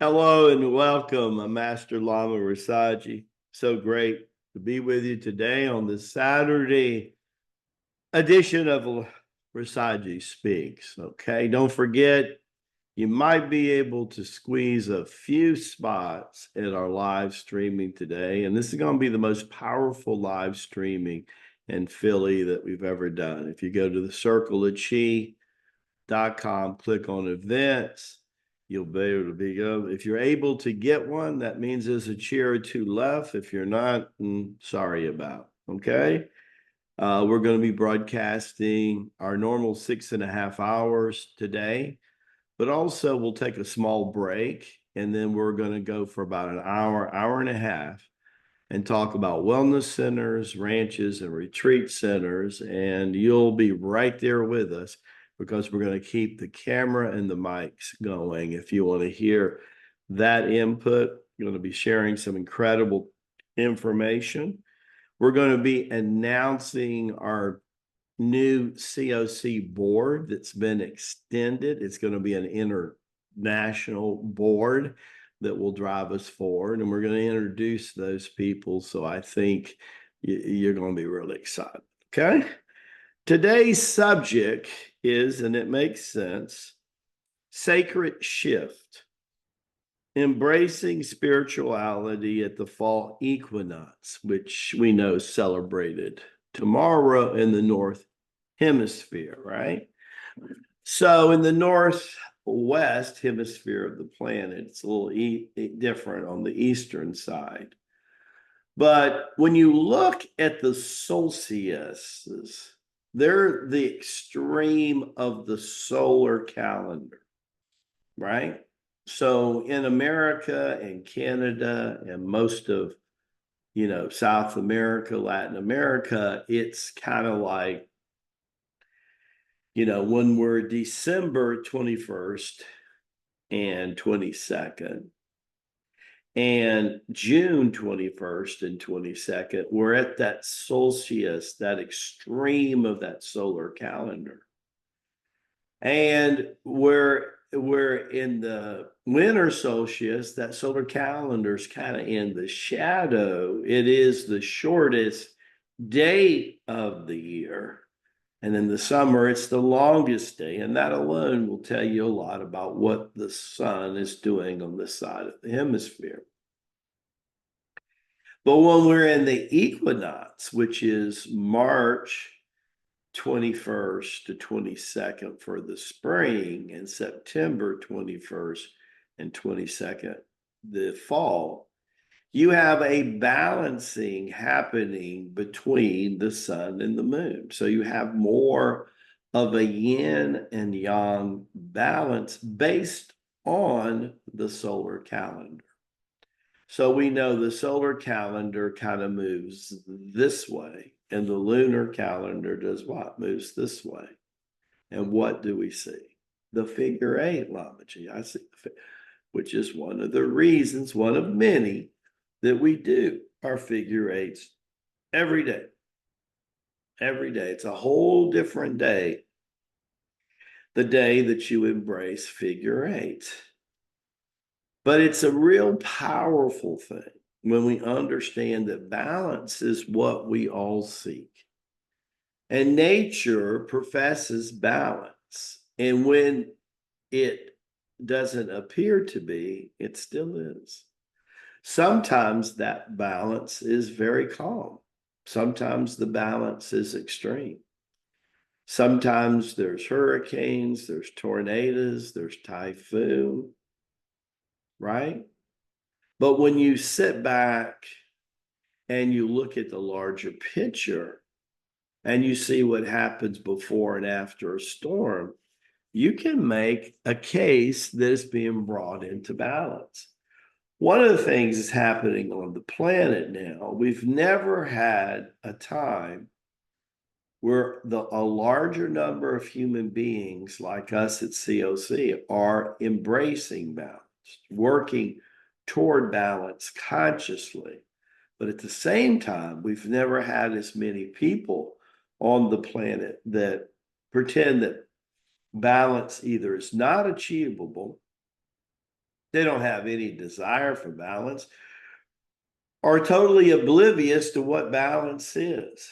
Hello and welcome. I'm Master Lama Rasaji. So great to be with you today on this Saturday edition of Rasaji Speaks. Okay, don't forget, you might be able to squeeze a few spots in our live streaming today. And this is going to be the most powerful live streaming in Philly that we've ever done. If you go to the circleofchi.com, click on events. You'll be able to if you're able to get one, that means there's a chair or two left. If you're not, sorry about. Okay. We're going to be broadcasting our normal 6.5 hours today, but also we'll take a small break and then we're going to go for about an hour, hour and a half and talk about wellness centers, ranches, and retreat centers. And you'll be right there with us because we're going to keep the camera and the mics going. If you want to hear that input, you're going to be sharing some incredible information. We're going to be announcing our new COC board that's been extended. It's going to be an international board that will drive us forward, and we're going to introduce those people. So I think you're going to be really excited. Okay. Today's subject is, and it makes sense, sacred shift, embracing spirituality at the fall equinox, which we know is celebrated tomorrow in the North Hemisphere, right? So in the northwest hemisphere of the planet, it's a little different on the eastern side. But when you look at the solstices, they're the extreme of the solar calendar, right? So in America and Canada and most of, South America, Latin America, it's kind of like, when we're December 21st and 22nd and June 21st and 22nd, we're at that solstice, that extreme of that solar calendar. And we're in the winter solstice, that solar calendar is kind of in the shadow. It is the shortest day of the year. And in the summer, it's the longest day. And that alone will tell you a lot about what the sun is doing on this side of the hemisphere. But when we're in the equinox, which is March 21st to 22nd for the spring, and September 21st and 22nd, the fall, you have a balancing happening between the sun and the moon. So you have more of a yin and yang balance based on the solar calendar. So we know the solar calendar kind of moves this way, and the lunar calendar does what? Moves this way. And what do we see? The figure eight, Lamaji. I see, which is one of the reasons, one of many, that we do our figure eights every day. Every day. It's a whole different day, the day that you embrace figure eight. But it's a real powerful thing when we understand that balance is what we all seek. And nature professes balance. And when it doesn't appear to be, it still is. Sometimes that balance is very calm. Sometimes the balance is extreme. Sometimes there's hurricanes, there's tornadoes, there's typhoon, right? But when you sit back and you look at the larger picture and you see what happens before and after a storm, you can make a case that is being brought into balance. One of the things that's happening on the planet now, we've never had a time where a larger number of human beings like us at COC are embracing balance, working toward balance consciously. But at the same time, we've never had as many people on the planet that pretend that balance either is not achievable They don't have any desire for balance, are totally oblivious to what balance is.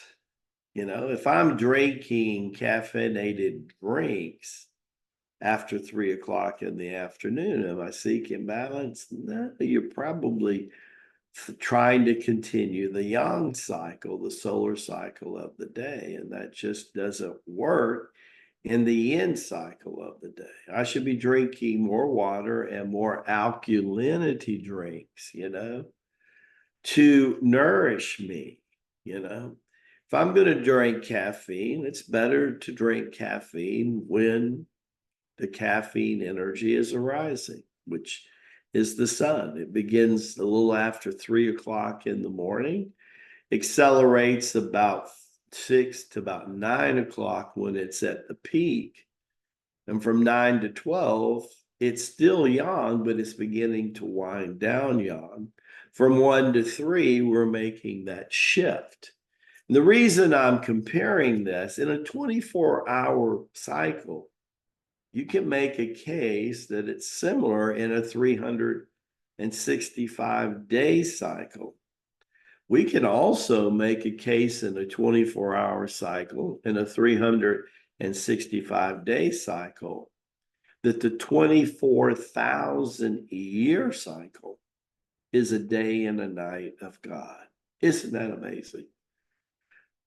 You know, if I'm drinking caffeinated drinks after 3 o'clock in the afternoon, am I seeking balance? No, you're probably trying to continue the yang cycle, the solar cycle of the day, and that just doesn't work in the yin cycle of the day. I should be drinking more water and more alkalinity drinks, to nourish me, you know. If I'm going to drink caffeine, it's better to drink caffeine when the caffeine energy is arising, which is the sun. It begins a little after 3 o'clock in the morning, accelerates about 6 to about 9 o'clock when it's at the peak. And from 9 to 12, it's still yang, but it's beginning to wind down yang. From 1 to 3, we're making that shift. And the reason I'm comparing this in a 24-hour cycle, you can make a case that it's similar in a 365-day cycle. We can also make a case in a 24-hour cycle, in a 365-day cycle, that the 24,000 year cycle is a day and a night of God. Isn't that amazing?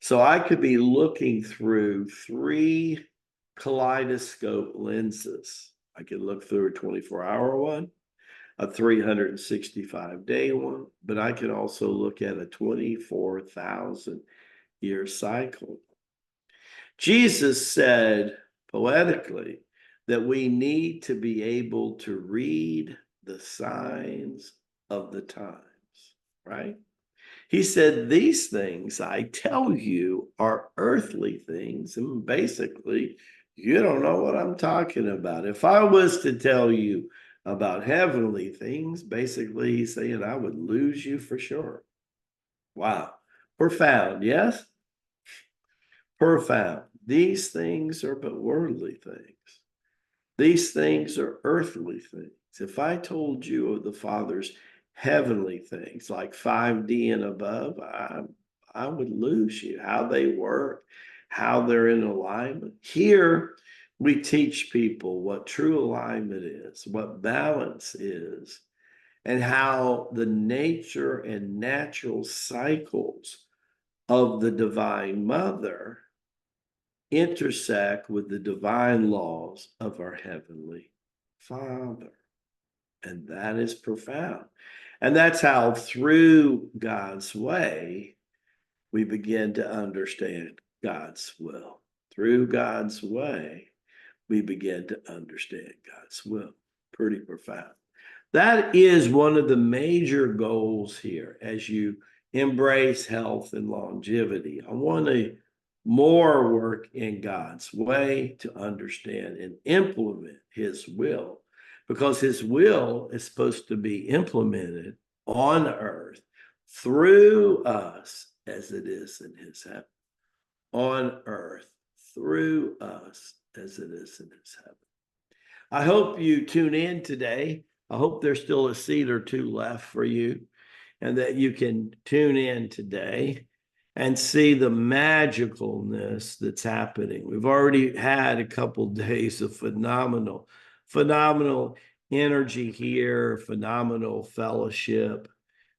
So I could be looking through 3 kaleidoscope lenses. I could look through a 24-hour one, a 365-day one, but I can also look at a 24,000 year cycle. Jesus said poetically that we need to be able to read the signs of the times, right? He said, these things I tell you are earthly things. And basically, you don't know what I'm talking about. If I was to tell you about heavenly things, basically, he's saying I would lose you for sure. Wow. Profound, yes? Profound. These things are but worldly things. These things are earthly things. If I told you of the Father's heavenly things like 5D and above, I would lose you, how they work, how they're in alignment. Here, we teach people what true alignment is, what balance is, and how the nature and natural cycles of the Divine Mother intersect with the divine laws of our Heavenly Father. And that is profound. And that's how, through God's way, we begin to understand God's will. Through God's way, we begin to understand God's will. Pretty profound. That is one of the major goals here as you embrace health and longevity. I want to more work in God's way to understand and implement his will, because his will is supposed to be implemented on earth through us as it is in his heaven. On earth through us as it is in his heaven. I hope you tune in today. I hope there's still a seat or two left for you, and that you can tune in today and see the magicalness that's happening. We've already had a couple days of phenomenal energy here, phenomenal fellowship.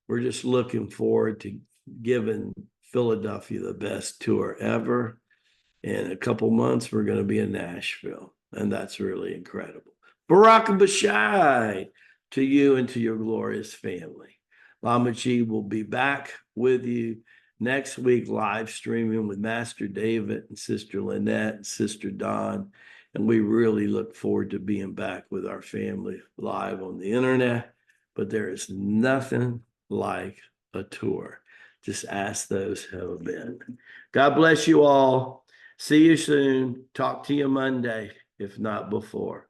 We're just looking forward to giving Philadelphia the best tour ever. In a couple months, we're going to be in Nashville, and that's really incredible. Baraka Bashai to you and to your glorious family. Lama G will be back with you next week, live streaming with Master David and Sister Lynette and Sister Dawn. And we really look forward to being back with our family live on the internet. But there is nothing like a tour. Just ask those who have been. God bless you all. See you soon. Talk to you Monday, if not before.